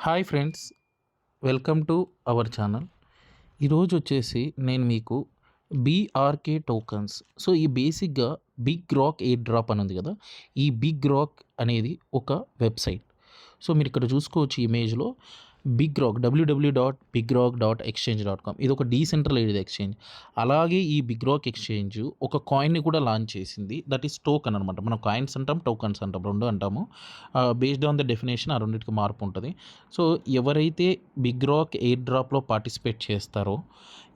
Hi friends, welcome to our channel. ఈరోజు వచ్చేసి నేను మీకు బీఆర్కే టోకన్స్. సో ఈ బేసిక్గా బిగ్ రాక్ ఎయిర్ డ్రాప్ అని ఉంది కదా. ఈ బిగ్ రాక్ అనేది ఒక వెబ్సైట్. సో మీరు ఇక్కడ చూసుకోవచ్చు ఇమేజ్లో బిగ్ రాక్ www.bigrock.exchange.com. ఇది ఒక డీసెంట్రలైజ్డ్ ఎక్స్చేంజ్. అలాగే ఈ బిగ్ రాక్ ఎక్స్చేంజ్ ఒక కాయిన్ని కూడా లాంచ్ చేసింది. దట్ ఈస్ టోకన్ అనమాట. మనం కాయిన్స్ అంటాం, టోకన్స్ అంటాం, రెండు అంటాము. బేస్డ్ ఆన్ ద డెఫినేషన్ ఆ రెండింటికి మార్పు ఉంటుంది. సో ఎవరైతే బిగ్ రాక్ ఎయిర్ డ్రాప్లో పార్టిసిపేట్ చేస్తారో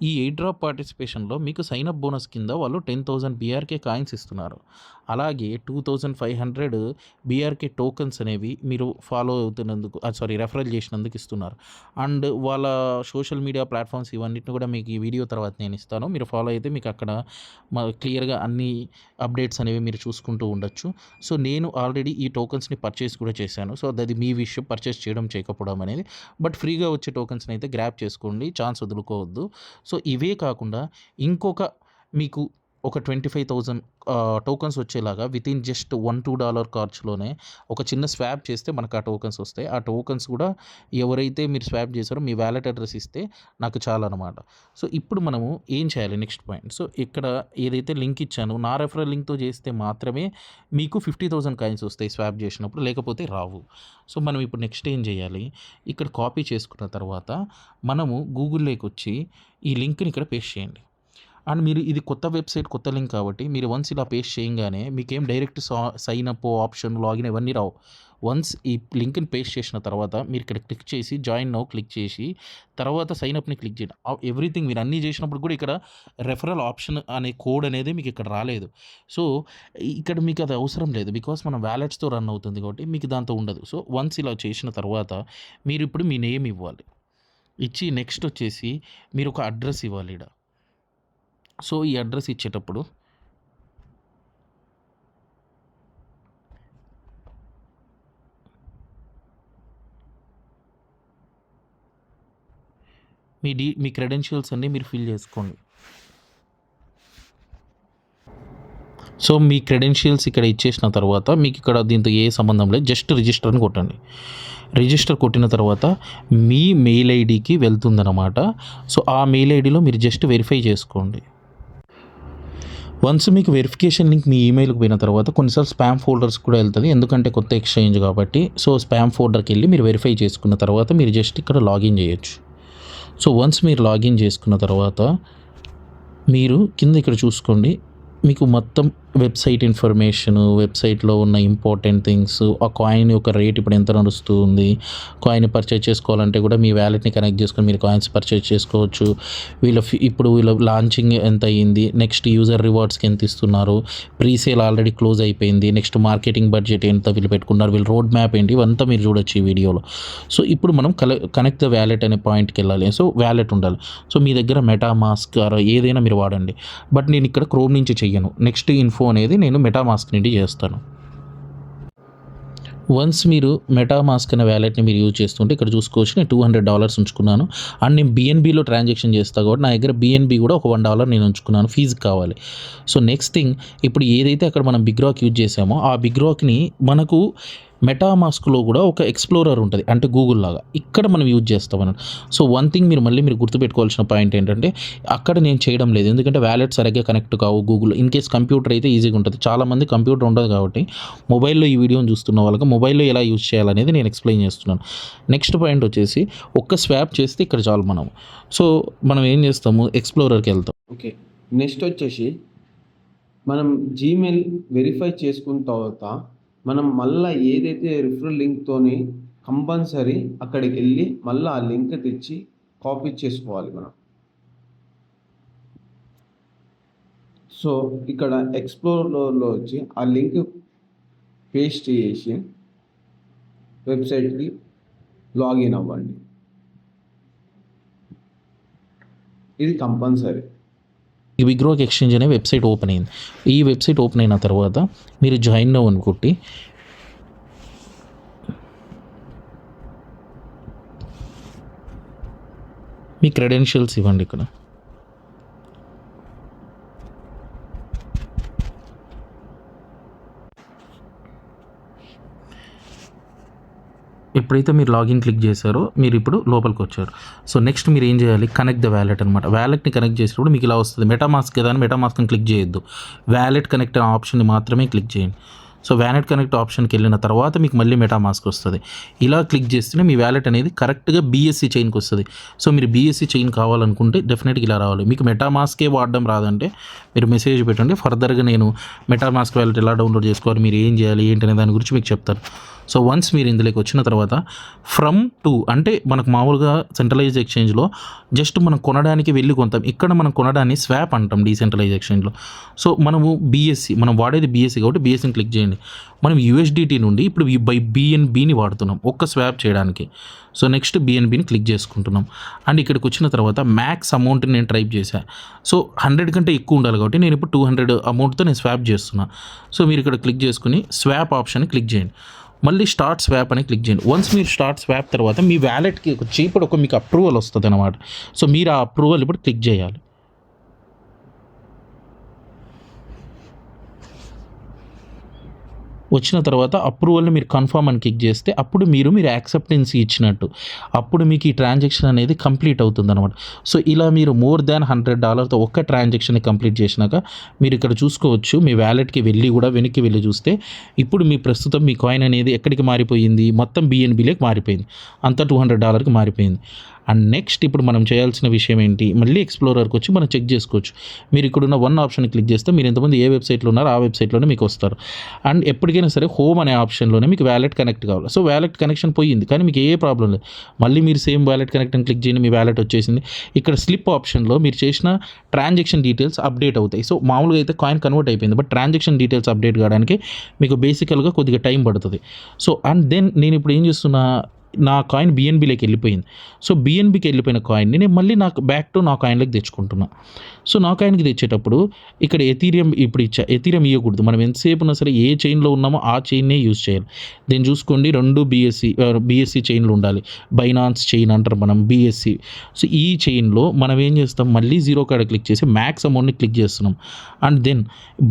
ఈ ఎయిర్ డ్రాప్ పార్టిసిపేషన్లో మీకు సైన్ అప్ బోనస్ కింద వాళ్ళు 10,000 బీఆర్కే కాయిన్స్ ఇస్తున్నారు. అలాగే 2,500 బీఆర్కే టోకన్స్ అనేవి మీరు ఫాలో అవుతున్నందుకు రెఫరల్ చేసినందుకు ఇస్తున్నారు. అండ్ వాళ్ళ సోషల్ మీడియా ప్లాట్ఫామ్స్ ఇవన్నిటిని కూడా మీకు ఈ వీడియో తర్వాత నేను ఇస్తాను. మీరు ఫాలో అయితే మీకు అక్కడ క్లియర్గా అన్ని అప్డేట్స్ అనేవి మీరు చూసుకుంటూ ఉండొచ్చు. సో నేను ఆల్రెడీ ఈ టోకన్స్ని పర్చేస్ కూడా చేశాను. సో అది మీ విషయం, పర్చేస్ చేయడం చేయకపోవడం అనేది. బట్ ఫ్రీగా వచ్చే టోకన్స్ని అయితే గ్రాప్ చేసుకోండి, ఛాన్స్ వదులుకోవద్దు. సో ఇవే కాకుండా ఇంకొక మీకు ఒక 25,000 టోకన్స్ వచ్చేలాగా వితిన్ జస్ట్ $1-2 ఖర్చులోనే ఒక చిన్న స్వాప్ చేస్తే మనకు ఆ టోకన్స్ వస్తాయి. ఆ టోకన్స్ కూడా ఎవరైతే మీరు స్వాప్ చేశారో మీ వ్యాలెట్ అడ్రస్ ఇస్తే నాకు చాలన్నమాట. సో ఇప్పుడు మనము ఏం చేయాలి, నెక్స్ట్ పాయింట్. సో ఇక్కడ ఏదైతే లింక్ ఇచ్చానో నా రెఫరల్ లింక్తో చేస్తే మాత్రమే మీకు 50,000 కాయిన్స్ వస్తాయి స్వాప్ చేసినప్పుడు, లేకపోతే రావు. సో మనం ఇప్పుడు నెక్స్ట్ ఏం చేయాలి, ఇక్కడ కాపీ చేసుకున్న తర్వాత మనము గూగుల్లోకి వచ్చి ఈ లింక్ని ఇక్కడ పేస్ట్ చేయండి. అండ్ మీరు ఇది కొత్త వెబ్సైట్, కొత్త లింక్ కాబట్టి మీరు వన్స్ ఇలా పేస్ట్ చేయగానే మీకేం direct sign up option, login ఇవన్నీ రావు. వన్స్ ఈ లింక్ని పేస్ట్ చేసిన తర్వాత మీరు ఇక్కడ క్లిక్ చేసి జాయిన్ నౌ క్లిక్ చేసి తర్వాత సైన్ అప్ని క్లిక్ చేయండి. ఎవ్రీథింగ్ మీరు అన్నీ చేసినప్పుడు కూడా ఇక్కడ రెఫరల్ ఆప్షన్ అనే కోడ్ అనేది మీకు ఇక్కడ రాలేదు. సో ఇక్కడ మీకు అది అవసరం లేదు, బికాస్ మన వ్యాలెట్స్తో రన్ అవుతుంది కాబట్టి మీకు దాంతో ఉండదు. సో వన్స్ ఇలా చేసిన తర్వాత మీరు ఇప్పుడు మీ నేమ్ ఇవ్వాలి. ఇచ్చి నెక్స్ట్ వచ్చేసి మీరు ఒక అడ్రస్ ఇవ్వాలి ఇక్కడ. సో ఈ అడ్రస్ ఇచ్చేటప్పుడు మీ క్రెడెన్షియల్స్ అన్నీ మీరు ఫిల్ చేసుకోండి. సో మీ క్రెడెన్షియల్స్ ఇక్కడ ఇచ్చేసిన తర్వాత మీకు ఇక్కడ దీంతో ఏ సంబంధం లేదు, జస్ట్ రిజిస్టర్ని కొట్టండి. రిజిస్టర్ కొట్టిన తర్వాత మీ మెయిల్ ఐడికి వెళ్తుందన్నమాట. సో ఆ మెయిల్ ఐడిలో మీరు జస్ట్ వెరిఫై చేసుకోండి. వన్స్ మీకు వెరిఫికేషన్ లింక్ మీ ఈమెయిల్కి పోయిన తర్వాత కొన్నిసార్లు స్పామ్ ఫోల్డర్స్ కూడా వెళ్తుంది, ఎందుకంటే కొత్త ఎక్స్చేంజ్ కాబట్టి. సో స్పామ్ ఫోల్డర్కి వెళ్ళి మీరు వెరిఫై చేసుకున్న తర్వాత మీరు జస్ట్ ఇక్కడ లాగిన్ చేయొచ్చు. సో వన్స్ మీరు లాగిన్ చేసుకున్న తర్వాత మీరు కింద ఇక్కడ చూసుకోండి, మీకు మొత్తం వెబ్సైట్ ఇన్ఫర్మేషను, వెబ్సైట్లో ఉన్న ఇంపార్టెంట్ థింగ్స్, ఆ కాయిన్ యొక్క రేట్ ఇప్పుడు ఎంత నడుస్తూ ఉంది, కాయిన్ పర్చేజ్ చేసుకోవాలంటే కూడా మీ వ్యాలెట్ని కనెక్ట్ చేసుకొని మీరు కాయిన్స్ పర్చేజ్ చేసుకోవచ్చు. వీళ్ళ లాంచింగ్ ఎంత అయ్యింది, నెక్స్ట్ యూజర్ రివార్డ్స్కి ఎంత ఇస్తున్నారు, ప్రీసేల్ ఆల్రెడీ క్లోజ్ అయిపోయింది, నెక్స్ట్ మార్కెటింగ్ బడ్జెట్ ఎంత వీళ్ళు పెట్టుకున్నారు, వీళ్ళ రోడ్ మ్యాప్ ఏంటి, ఇవంతా మీరు చూడొచ్చు ఈ వీడియోలో. సో ఇప్పుడు మనం కనెక్ట్ ద వ్యాలెట్ అనే పాయింట్కి వెళ్ళాలి. సో వ్యాలెట్ ఉండాలి. సో మీ దగ్గర మెటామాస్క్ ఏదైనా మీరు వాడండి. బట్ నేను ఇక్కడ క్రోమ్ నుంచి చెయ్యను. నెక్స్ట్ ఇన్ఫో అనేది నేను మెటామాస్క్ నుండి చేస్తాను. వన్స్ మీరు మెటామాస్క్ అనే వ్యాలెట్ని మీరు యూజ్ చేస్తుంటే ఇక్కడ చూసుకోవచ్చు, నేను $200 ఉంచుకున్నాను. అండ్ నేను బిఎన్బిలో ట్రాన్సాక్షన్ చేస్తాను కాబట్టి నా దగ్గర బిఎన్బి కూడా ఒక $1 నేను ఉంచుకున్నాను, ఫీజు కావాలి. సో నెక్స్ట్ థింగ్, ఇప్పుడు ఏదైతే అక్కడ మనం బిగ్ రాక్ యూజ్ చేసామో ఆ బిగ్ రాక్ని మనకు మెటామాస్క్లో కూడా ఒక ఎక్స్ప్లోరర్ ఉంటుంది, అంటే గూగుల్ లాగా ఇక్కడ మనం యూజ్ చేస్తాం అన్నట్టు. సో వన్ థింగ్ మీరు గుర్తుపెట్టుకోవాల్సిన పాయింట్ ఏంటంటే అక్కడ నేను చేయడం లేదు, ఎందుకంటే వ్యాలెట్ సరిగ్గా కనెక్ట్ కావు గూగుల్. ఇన్ కేస్ కంప్యూటర్ అయితే ఈజీగా ఉంటుంది, చాలామంది కంప్యూటర్ ఉండదు కాబట్టి మొబైల్లో ఈ వీడియోని చూస్తున్న వాళ్ళకి మొబైల్లో ఎలా యూజ్ చేయాలనేది నేను ఎక్స్ప్లెయిన్ చేస్తున్నాను. నెక్స్ట్ పాయింట్ వచ్చేసి ఒక్క స్వాప్ చేస్తే ఇక్కడ చాలు మనం. సో మనం ఏం చేస్తాము, ఎక్స్ప్లోరర్కి వెళ్తాం. ఓకే, నెక్స్ట్ వచ్చేసి మనం జీమెయిల్ వెరిఫై చేసుకున్న తర్వాత మనం మళ్ళీ ఏదైతే రిఫరల్ లింక్తోని కంపల్సరీ అక్కడికి వెళ్ళి మళ్ళీ ఆ లింక్ తెచ్చి కాపీ చేసుకోవాలి మనం. సో ఇక్కడ ఎక్స్ప్లోరర్లో వచ్చి ఆ లింక్ పేస్ట్ చేసి వెబ్సైట్కి లాగిన్ అవ్వండి. ఇది కంపల్సరీ. ఈ బిగ్ రాక్ ఎక్స్చేంజ్ అనే వెబ్సైట్ ఓపెన్ అయింది. ఈ వెబ్సైట్ ఓపెన్ అయిన తర్వాత మీరు జాయిన్ నౌ అని కొట్టి మీ క్రెడెన్షియల్స్ ఇవ్వండి. ఇక్కడ ఎప్పుడైతే మీరు లాగిన్ క్లిక్ చేశారో మీరు ఇప్పుడు లోపలికి వచ్చారు. సో నెక్స్ట్ మీరు ఏం చేయాలి, కనెక్ట్ ద వ్యాలెట్ అనమాట. వ్యాలెట్ని కనెక్ట్ చేసినప్పుడు మీకు ఇలా వస్తుంది, మెటామాస్క్ కదా అని మెటామాస్క్ని క్లిక్ చేయొద్దు, వ్యాలెట్ కనెక్ట్ అనే ఆప్షన్ని మాత్రమే క్లిక్ చేయండి. సో వ్యాలెట్ కనెక్ట్ ఆప్షన్కి వెళ్ళిన తర్వాత మీకు మళ్ళీ మెటామాస్క్ వస్తుంది. ఇలా క్లిక్ చేస్తేనే మీ వ్యాలెట్ అనేది కరెక్ట్గా BSC చైన్కి వస్తుంది. సో మీరు BSC చైన్ కావాలనుకుంటే డెఫినెట్గా ఇలా రావాలి. మీకు మెటామాస్కే వాడడం రాదంటే మీరు మెసేజ్ పెట్టండి, ఫర్దర్గా నేను మెటామాస్క్ వ్యాలెట్ ఎలా డౌన్లోడ్ చేసుకోవాలి, మీరు ఏం చేయాలి ఏంటి అనే దాని గురించి మీకు చెప్తాను. సో వన్స్ మీరు ఇందులోకి వచ్చిన తర్వాత ఫ్రమ్ టు అంటే మనకు మామూలుగా సెంట్రలైజ్ ఎక్స్చేంజ్లో జస్ట్ మనం కొనడానికి వెళ్ళి కొంటాం, ఇక్కడ మనం కొనడాన్ని స్వాప్ అంటాం డీసెంట్రలైజ్ ఎక్స్చేంజ్లో. సో మనము BSC మనం వాడేది BSC కాబట్టి BSCని క్లిక్ చేయండి. మనం USDT నుండి ఇప్పుడు BNBని వాడుతున్నాం ఒక్క స్వాప్ చేయడానికి. సో నెక్స్ట్ BNBని క్లిక్ చేసుకుంటున్నాం. అండ్ ఇక్కడికి వచ్చిన తర్వాత మ్యాక్స్ అమౌంట్ని నేను టైప్ చేశాను. సో 100 కంటే ఎక్కువ ఉండాలి కాబట్టి నేను ఇప్పుడు 200 అమౌంట్తో నేను స్వాప్ చేస్తున్నాను. సో మీరు ఇక్కడ క్లిక్ చేసుకుని స్వాప్ ఆప్షన్ క్లిక్ చేయండి. మళ్ళీ స్టార్ట్ స్వాప్ అని క్లిక్ చేయండి. వన్స్ మీరు స్టార్ట్ స్వాప్ తర్వాత మీ వ్యాలెట్కి ఇప్పుడు మీకు అప్రూవల్ వస్తుంది అనమాట. సో మీరు ఆ అప్రూవల్ ఇప్పుడు క్లిక్ చేయాలి. వచ్చిన తర్వాత అప్రూవల్ని మీరు కన్ఫర్మ్ అని క్లిక్ చేస్తే అప్పుడు మీరు యాక్సెప్టెన్సీ ఇచ్చినట్టు, అప్పుడు మీకు ఈ ట్రాన్సాక్షన్ అనేది కంప్లీట్ అవుతుంది అనమాట. సో ఇలా మీరు మోర్ దాన్ $100తో ఒక్క ట్రాన్సాక్షన్ని కంప్లీట్ చేసినాక మీరు ఇక్కడ చూసుకోవచ్చు, మీ వ్యాలెట్కి వెళ్ళి కూడా వెనక్కి వెళ్ళి చూస్తే ఇప్పుడు మీ ప్రస్తుతం మీ కాయిన్ అనేది ఎక్కడికి మారిపోయింది, మొత్తం BNBలోకి మారిపోయింది, అంతా $200కి మారిపోయింది. అండ్ నెక్స్ట్ ఇప్పుడు మనం చేయాల్సిన విషయం ఏంటి, మళ్ళీ ఎక్స్ప్లోరర్కి వచ్చి మనం చెక్ చేసుకోవచ్చు. మీరు ఇక్కడున్న వన్ ఆప్షన్ క్లిక్ చేస్తే మీరు ఎంతమంది ఏ వెబ్సైట్లో ఉన్నారో ఆ వెబ్సైట్లోనే మీకు వస్తారు. అండ్ ఎప్పటికైనా సరే హోమ్ అనే ఆప్షన్లోనే మీకు వ్యాలెట్ కనెక్ట్ కావాలి. సో వ్యాలెట్ కనెక్షన్ పోయింది కానీ మీకు ఏ ప్రాబ్లం లేదు, మళ్ళీ మీరు సేమ్ వ్యాలెట్ కనెక్ట్ అని క్లిక్ చేయండి, మీ వ్యాలెట్ వచ్చేసింది. ఇక్కడ స్లిప్ ఆప్షన్లో మీరు చేసిన ట్రాన్సాక్షన్ డీటెయిల్స్ అప్డేట్ అవుతాయి. సో మామూలుగా అయితే కాయిన్ కన్వర్ట్ అయిపోయింది, బట్ ట్రాన్సాక్షన్ డీటెయిల్స్ అప్డేట్ కావడానికి మీకు బేసికల్గా కొద్దిగా టైం పడుతుంది. సో అండ్ దెన్ నేను ఇప్పుడు ఏం చేస్తున్నా, నా కాయిన్ BNBలోకి వెళ్ళిపోయింది. సో BNBకి వెళ్ళిపోయిన కాయిన్ని నేను మళ్ళీ నాకు బ్యాక్ టు నా కాయిన్లోకి తెచ్చుకుంటున్నా. సో నా కాయిన్కి తెచ్చేటప్పుడు ఇక్కడ ఎథీరియం ఇప్పుడు ఎథీరియం ఇవ్వకూడదు, మనం ఎంతసేపు ఉన్నా సరే ఏ చైన్లో ఉన్నామో ఆ చైన్నే యూజ్ చేయాలి. దీన్ని చూసుకోండి, 2 BSC చైన్లు ఉండాలి, బైనాన్స్ చైన్ అంటారు మనం BSC. సో ఈ చైన్లో మనం ఏం చేస్తాం, మళ్ళీ 0 కాడ క్లిక్ చేసి మ్యాక్స్ అమౌంట్ని క్లిక్ చేస్తున్నాం. అండ్ దెన్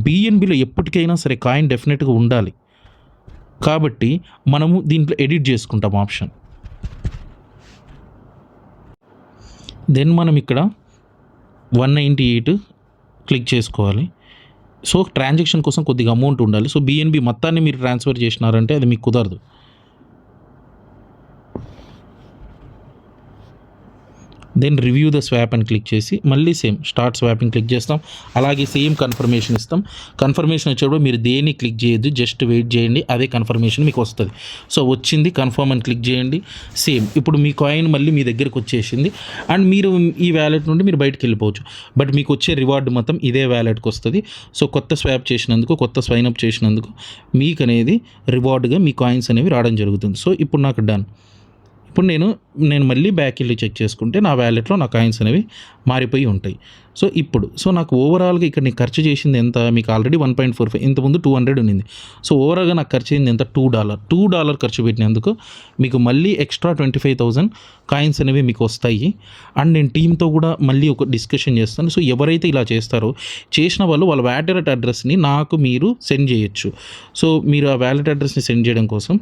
BNBలో ఎప్పటికైనా సరే కాయిన్ డెఫినెట్గా ఉండాలి కాబట్టి మనము దీంట్లో ఎడిట్ చేసుకుంటాం ఆప్షన్. దెన్ మనం ఇక్కడ 198 క్లిక్ చేసుకోవాలి. సో ట్రాన్సాక్షన్ కోసం కొద్దిగా అమౌంట్ ఉండాలి. సో BNB మొత్తాన్ని మీరు ట్రాన్స్ఫర్ చేసినారంటే అది మీకు కుదరదు. దెన్ రివ్యూ ద స్వాప్ అని క్లిక్ చేసి మళ్ళీ సేమ్ స్టార్ట్ స్వాపింగ్ క్లిక్ చేస్తాం. అలాగే సేమ్ కన్ఫర్మేషన్ ఇస్తాం. కన్ఫర్మేషన్ వచ్చేటప్పుడు మీరు దేన్ని క్లిక్ చేయొద్దు, జస్ట్ వెయిట్ చేయండి, అదే కన్ఫర్మేషన్ మీకు వస్తుంది. సో వచ్చింది, కన్ఫర్మ్ అని క్లిక్ చేయండి. సేమ్ ఇప్పుడు మీ కాయిన్ మళ్ళీ మీ దగ్గరకు వచ్చేసింది అండ్ మీరు ఈ వ్యాలెట్ నుండి మీరు బయటకు వెళ్ళిపోవచ్చు. బట్ మీకు వచ్చే రివార్డ్ మొత్తం ఇదే వ్యాలెట్కి వస్తుంది. సో కొత్త స్వాప్ చేసినందుకు, కొత్త స్వైన్ అప్ చేసినందుకు మీకు అనేది రివార్డ్గా మీ కాయిన్స్ అనేవి రావడం జరుగుతుంది. సో ఇప్పుడు నాకు డన్. ఇప్పుడు నేను మళ్ళీ బ్యాక్ వెళ్ళి చెక్ చేసుకుంటే నా వ్యాలెట్లో నా కాయిన్స్ అనేవి మారిపోయి ఉంటాయి. సో నాకు ఓవరాల్గా ఇక్కడ నేను ఖర్చు చేసింది ఎంత, మీకు ఆల్రెడీ 1.45, ఇంతకుముందు 200 ఉన్నింది. సో ఓవరాల్గా నాకు ఖర్చు అయింది ఎంత, $2 ఖర్చు పెట్టినందుకు మీకు మళ్ళీ ఎక్స్ట్రా 25,000 కాయిన్స్ అనేవి మీకు వస్తాయి. అండ్ నేను టీంతో కూడా మళ్ళీ ఒక డిస్కషన్ చేస్తాను. సో ఎవరైతే ఇలా చేస్తారో చేసిన వాళ్ళు వాళ్ళ వ్యాలెట్ అడ్రస్ని నాకు మీరు సెండ్ చేయొచ్చు. సో మీరు ఆ వ్యాలెట్ అడ్రస్ని సెండ్ చేయడం కోసం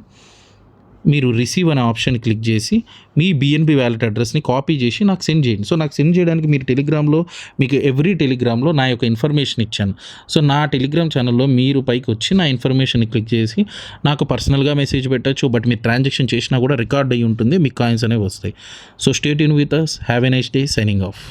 మీరు రిసీవ్ అనే ఆప్షన్ క్లిక్ చేసి మీ BNB వ్యాలెట్ అడ్రస్ని కాపీ చేసి నాకు సెండ్ చేయండి. సో నాకు సెండ్ చేయడానికి మీరు టెలిగ్రామ్లో మీకు ఎవ్రీ టెలిగ్రామ్లో నా యొక్క ఇన్ఫర్మేషన్ ఇచ్చాను. సో నా టెలిగ్రామ్ ఛానల్లో మీరు పైకి వచ్చి నా ఇన్ఫర్మేషన్ని క్లిక్ చేసి నాకు పర్సనల్గా మెసేజ్ పెట్టచ్చు. బట్ మీరు ట్రాన్సాక్షన్ చేసినా కూడా రికార్డ్ అయ్యి ఉంటుంది, మీకు కాయిన్స్ అనేవి వస్తాయి. So stay tune with us. Have a nice day. Signing off.